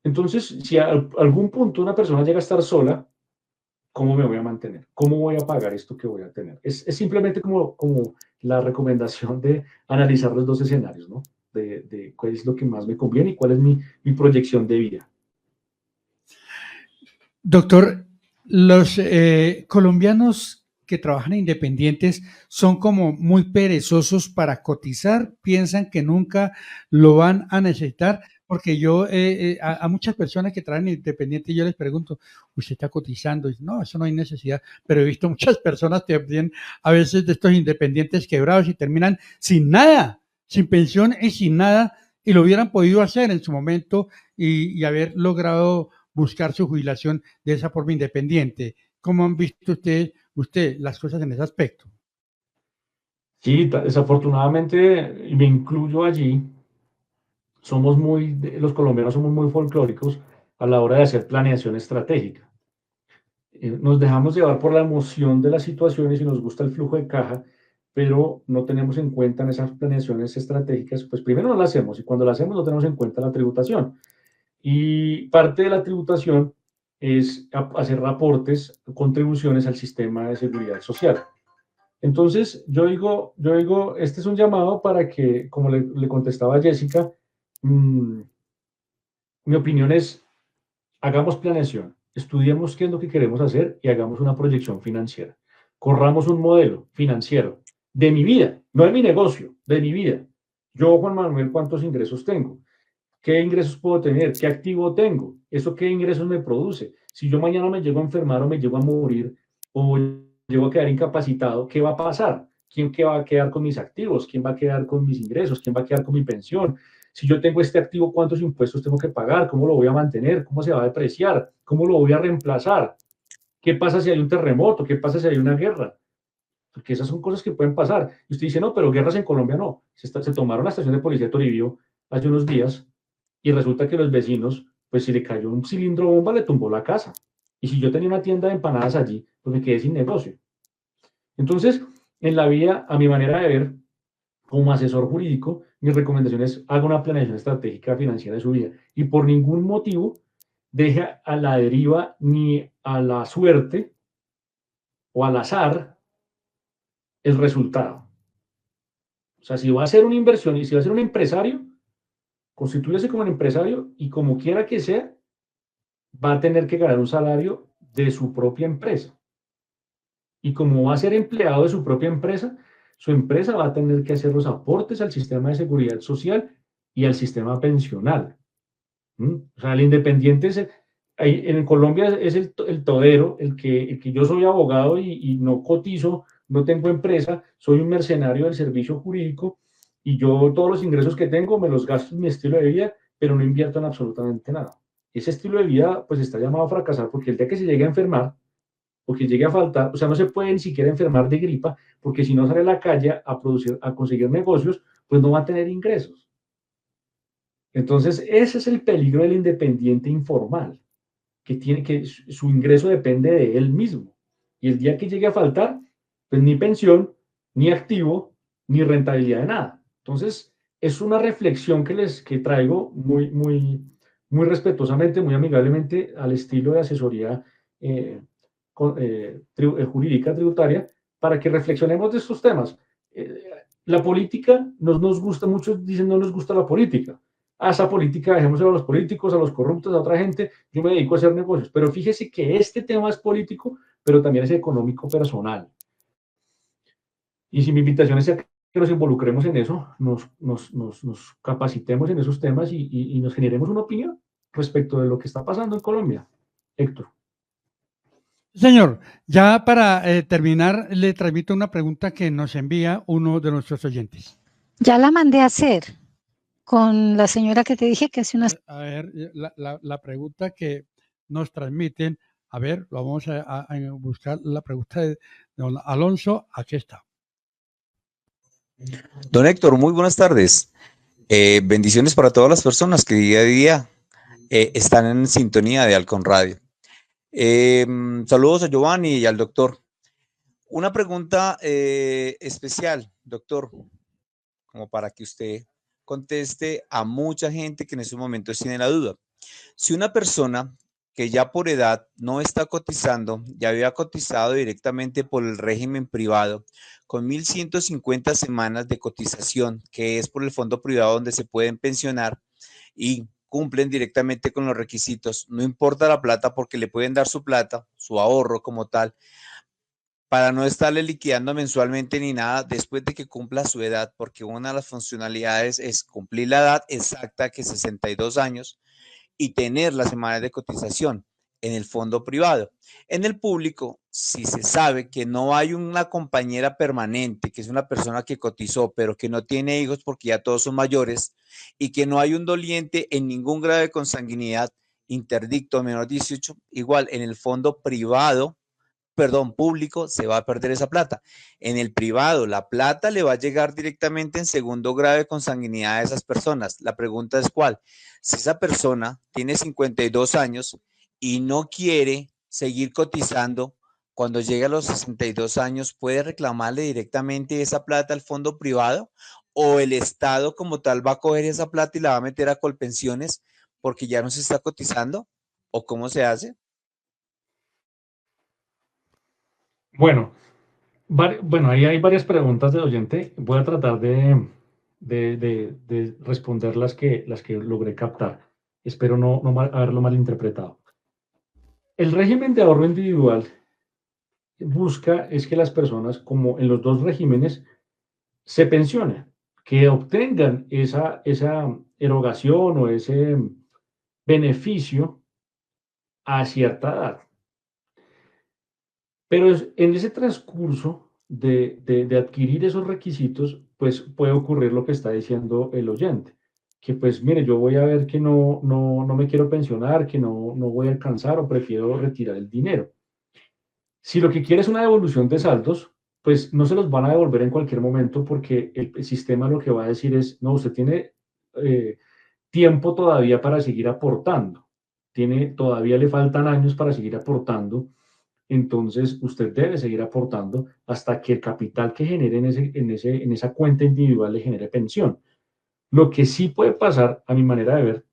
Entonces, si a algún punto una persona llega a estar sola, ¿cómo me voy a mantener? ¿Cómo voy a pagar esto que voy a tener? Es simplemente como la recomendación de analizar los dos escenarios, ¿no? De cuál es lo que más me conviene y cuál es mi proyección de vida. Doctor, los colombianos que trabajan independientes son como muy perezosos para cotizar, piensan que nunca lo van a necesitar, porque yo a muchas personas que trabajan independientes yo les pregunto, ¿usted está cotizando? Y dicen, no, eso no hay necesidad, pero he visto muchas personas que vienen a veces de estos independientes quebrados y terminan sin nada, sin pensión y sin nada, y lo hubieran podido hacer en su momento y haber logrado buscar su jubilación de esa forma independiente. ¿Cómo han visto usted las cosas en ese aspecto? Sí, desafortunadamente, y me incluyo allí, los colombianos somos muy folclóricos a la hora de hacer planeación estratégica. Nos dejamos llevar por la emoción de las situaciones y nos gusta el flujo de caja, pero no tenemos en cuenta en esas planeaciones estratégicas, pues primero no las hacemos y cuando las hacemos no tenemos en cuenta la tributación. Y parte de la tributación es hacer reportes, contribuciones al sistema de seguridad social. Entonces, yo digo, este es un llamado para que, como le contestaba a Jessica, mi opinión es, hagamos planeación, estudiemos qué es lo que queremos hacer y hagamos una proyección financiera. Corramos un modelo financiero de mi vida, no de mi negocio, de mi vida. Yo, Juan Manuel, ¿cuántos ingresos tengo? ¿Qué ingresos puedo tener? ¿Qué activo tengo? ¿Eso qué ingresos me produce? Si yo mañana me llego a enfermar o me llego a morir o llego a quedar incapacitado, ¿qué va a pasar? ¿Quién va a quedar con mis activos? ¿Quién va a quedar con mis ingresos? ¿Quién va a quedar con mi pensión? Si yo tengo este activo, ¿cuántos impuestos tengo que pagar? ¿Cómo lo voy a mantener? ¿Cómo se va a depreciar? ¿Cómo lo voy a reemplazar? ¿Qué pasa si hay un terremoto? ¿Qué pasa si hay una guerra? Porque esas son cosas que pueden pasar. Y usted dice, no, pero guerras en Colombia no. Se tomaron la estación de policía de Toribio hace unos días y resulta que los vecinos, pues si le cayó un cilindro bomba, le tumbó la casa. Y si yo tenía una tienda de empanadas allí, pues me quedé sin negocio. Entonces, en la vida, a mi manera de ver, como asesor jurídico, mi recomendación es haga una planeación estratégica financiera de su vida y por ningún motivo deje a la deriva ni a la suerte o al azar el resultado. O sea, si va a ser una inversión y si va a ser un empresario, constitúyase como un empresario y como quiera que sea, va a tener que ganar un salario de su propia empresa. Y como va a ser empleado de su propia empresa, su empresa va a tener que hacer los aportes al sistema de seguridad social y al sistema pensional. O sea, el independiente en Colombia es el todero, el que yo soy abogado y no cotizo, no tengo empresa, soy un mercenario del servicio jurídico y yo todos los ingresos que tengo me los gasto en mi estilo de vida, pero no invierto en absolutamente nada. Ese estilo de vida pues está llamado a fracasar porque el día que se llegue a enfermar o que llegue a faltar, o sea, no se puede ni siquiera enfermar de gripa porque si no sale a la calle a conseguir negocios, pues no va a tener ingresos. Entonces, ese es el peligro del independiente informal, que su ingreso depende de él mismo. Y el día que llegue a faltar, pues ni pensión, ni activo, ni rentabilidad de nada. Entonces, es una reflexión que traigo muy respetuosamente, muy amigablemente al estilo de asesoría jurídica tributaria para que reflexionemos de estos temas. La política nos gusta, muchos dicen no nos gusta la política. A esa política dejémoselo a los políticos, a los corruptos, a otra gente, yo me dedico a hacer negocios. Pero fíjese que este tema es político, pero también es económico personal. Y si mi invitación es a que nos involucremos en eso, nos capacitemos en esos temas y nos generemos una opinión respecto de lo que está pasando en Colombia. Héctor. Señor, ya para terminar, le transmito una pregunta que nos envía uno de nuestros oyentes. Ya la mandé a hacer con la señora que te dije que hace unas... A ver, la pregunta que nos transmiten, a ver, lo vamos a buscar, la pregunta de don Alonso, aquí está. Don Héctor, muy buenas tardes. Bendiciones para todas las personas que día a día están en sintonía de Halcón Radio. Saludos a Giovanni y al doctor. Una pregunta especial, doctor, como para que usted conteste a mucha gente que en estos momentos tiene la duda. Si una persona que ya por edad no está cotizando, ya había cotizado directamente por el régimen privado, con 1.150 semanas de cotización, que es por el fondo privado donde se pueden pensionar y cumplen directamente con los requisitos, no importa la plata porque le pueden dar su plata, su ahorro como tal, para no estarle liquidando mensualmente ni nada después de que cumpla su edad, porque una de las funcionalidades es cumplir la edad exacta, que es 62 años, y tener las semanas de cotización en el fondo privado. En el público, si se sabe que no hay una compañera permanente, que es una persona que cotizó, pero que no tiene hijos porque ya todos son mayores, y que no hay un doliente en ningún grado de consanguinidad, interdicto menor 18, igual en el fondo privado, público, se va a perder esa plata. En el privado, la plata le va a llegar directamente en segundo grado de consanguinidad a esas personas. La pregunta es ¿cuál? Si esa persona tiene 52 años y no quiere seguir cotizando, cuando llegue a los 62 años, ¿puede reclamarle directamente esa plata al fondo privado? ¿O el Estado como tal va a coger esa plata y la va a meter a Colpensiones porque ya no se está cotizando? ¿O cómo se hace? Bueno, ahí hay varias preguntas del oyente. Voy a tratar de responder las que logré captar. Espero no haberlo malinterpretado. El régimen de ahorro individual busca es que las personas, como en los dos regímenes, se pensionen, que obtengan esa erogación o ese beneficio a cierta edad. Pero en ese transcurso de adquirir esos requisitos, pues puede ocurrir lo que está diciendo el oyente, que pues mire, yo voy a ver que no me quiero pensionar, que no voy a alcanzar o prefiero retirar el dinero. Si lo que quiere es una devolución de saldos, pues no se los van a devolver en cualquier momento porque el sistema lo que va a decir es, no, usted tiene tiempo todavía para seguir aportando, todavía le faltan años para seguir aportando. Entonces, usted debe seguir aportando hasta que el capital que genere en esa cuenta individual le genere pensión. Lo que sí puede pasar, a mi manera de ver,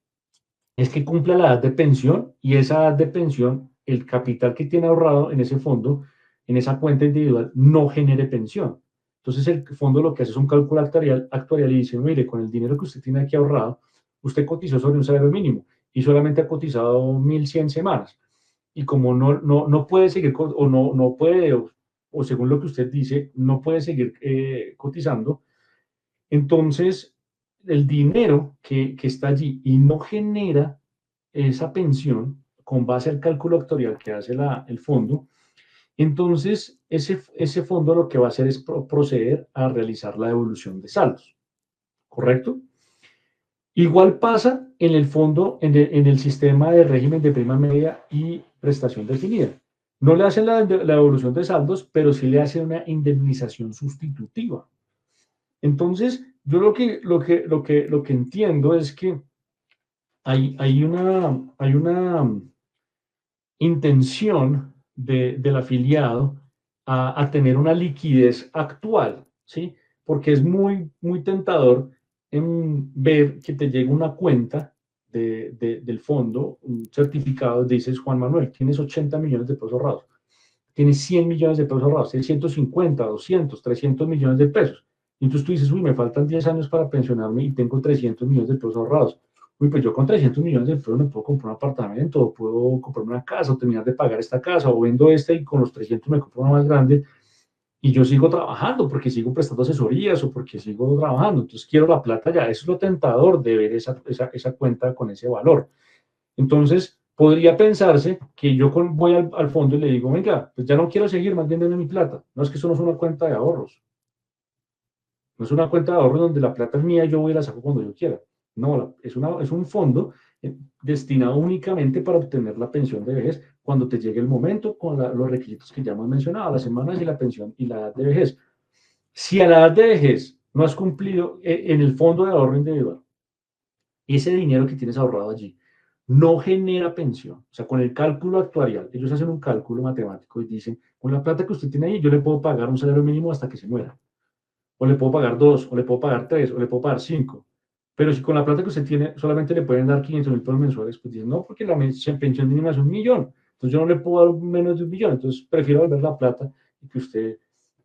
es que cumpla la edad de pensión y esa edad de pensión, el capital que tiene ahorrado en ese fondo, en esa cuenta individual, no genere pensión. Entonces, el fondo lo que hace es un cálculo actuarial y dice, mire, con el dinero que usted tiene aquí ahorrado, usted cotizó sobre un salario mínimo y solamente ha cotizado 1.100 semanas. Y como no puede seguir, o no puede, o según lo que usted dice, no puede seguir cotizando, entonces el dinero que está allí y no genera esa pensión con base al cálculo actuarial que hace el fondo, entonces ese fondo lo que va a hacer es proceder a realizar la devolución de saldos, ¿correcto? Igual pasa en el fondo, en el sistema de régimen de prima media y prestación definida. No le hacen la devolución de saldos, pero sí le hacen una indemnización sustitutiva. Entonces, yo lo que entiendo es que hay una intención del afiliado a tener una liquidez actual, ¿sí? Porque es muy, muy tentador en ver que te llega una cuenta del fondo, un certificado, dices, Juan Manuel, tienes 80 millones de pesos ahorrados, tienes 100 millones de pesos ahorrados, tienes 150, 200, 300 millones de pesos. Y entonces tú dices, uy, me faltan 10 años para pensionarme y tengo 300 millones de pesos ahorrados. Uy, pues yo con 300 millones de pesos me puedo comprar un apartamento, o puedo comprarme una casa, o terminar de pagar esta casa, o vendo esta y con los 300 me compro una más grande. y yo sigo trabajando porque sigo prestando asesorías o porque sigo trabajando, entonces quiero la plata ya. Eso es lo tentador de ver esa cuenta con ese valor. Entonces, podría pensarse que yo voy al fondo y le digo, venga, pues ya no quiero seguir, más bien denme mi plata. No, es que eso no es una cuenta de ahorros. No es una cuenta de ahorros donde la plata es mía y yo voy y la saco cuando yo quiera. No, es un fondo destinado únicamente para obtener la pensión de vejez cuando te llegue el momento con los requisitos que ya hemos mencionado, las semanas y la pensión y la edad de vejez. Si a la edad de vejez no has cumplido en el fondo de ahorro individual, ese dinero que tienes ahorrado allí no genera pensión. O sea, con el cálculo actuarial, ellos hacen un cálculo matemático y dicen, con la plata que usted tiene ahí, yo le puedo pagar un salario mínimo hasta que se muera. O le puedo pagar 2, o le puedo pagar 3, o le puedo pagar 5. Pero si con la plata que usted tiene solamente le pueden dar 500.000 pesos mensuales, pues dicen, no, porque la pensión mínima es 1.000.000. Entonces yo no le puedo dar menos de 1.000.000. Entonces prefiero volver la plata y que usted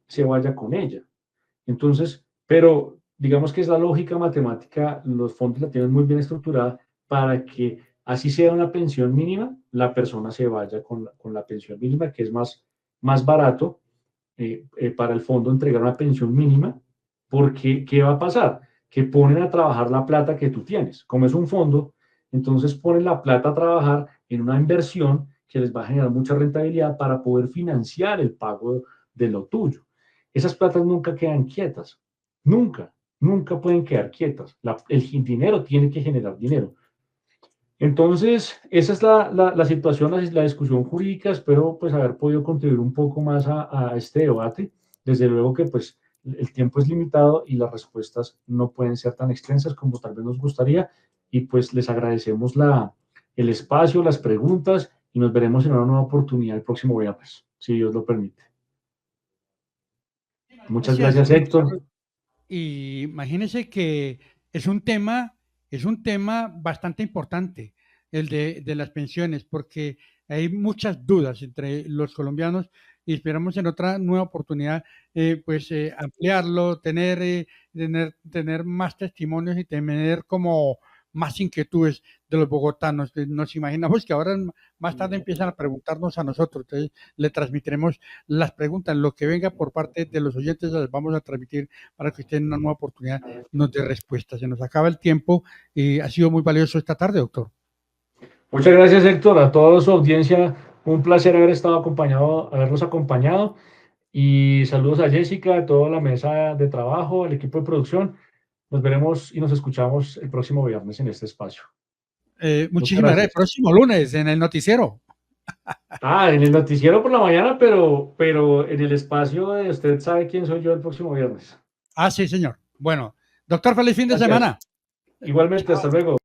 se vaya con ella. Entonces, pero digamos que es la lógica matemática, los fondos la tienen muy bien estructurada para que así sea una pensión mínima, la persona se vaya con la pensión mínima, que es más barato para el fondo entregar una pensión mínima, porque ¿qué va a pasar? Que ponen a trabajar la plata que tú tienes. Como es un fondo, entonces ponen la plata a trabajar en una inversión que les va a generar mucha rentabilidad para poder financiar el pago de lo tuyo. Esas platas nunca quedan quietas, nunca pueden quedar quietas. El dinero tiene que generar dinero. Entonces, esa es la situación, la discusión jurídica. Espero pues haber podido contribuir un poco más a este debate. Desde luego que pues el tiempo es limitado y las respuestas no pueden ser tan extensas como tal vez nos gustaría. Y pues les agradecemos el espacio, las preguntas y nos veremos en una nueva oportunidad el próximo viernes, si Dios lo permite. Muchas gracias, Héctor. Y imagínense que es un tema bastante importante, el de las pensiones, porque hay muchas dudas entre los colombianos y esperamos en otra nueva oportunidad ampliarlo, tener más testimonios y tener como más inquietudes de los bogotanos. Nos imaginamos que ahora más tarde empiezan a preguntarnos a nosotros, entonces le transmitiremos las preguntas, lo que venga por parte de los oyentes, las vamos a transmitir para que usted en una nueva oportunidad nos dé respuestas. Se nos acaba el tiempo y ha sido muy valioso esta tarde, doctor. Muchas gracias, Héctor, a toda su audiencia. Un placer haberlos acompañado. Y saludos a Jessica, a toda la mesa de trabajo, al equipo de producción. Nos veremos y nos escuchamos el próximo viernes en este espacio. Muchísimas gracias. El próximo lunes en el noticiero. En el noticiero por la mañana, pero en el espacio de usted sabe quién soy yo el próximo viernes. Sí, señor. Bueno, doctor, feliz fin de semana. Igualmente, hasta luego.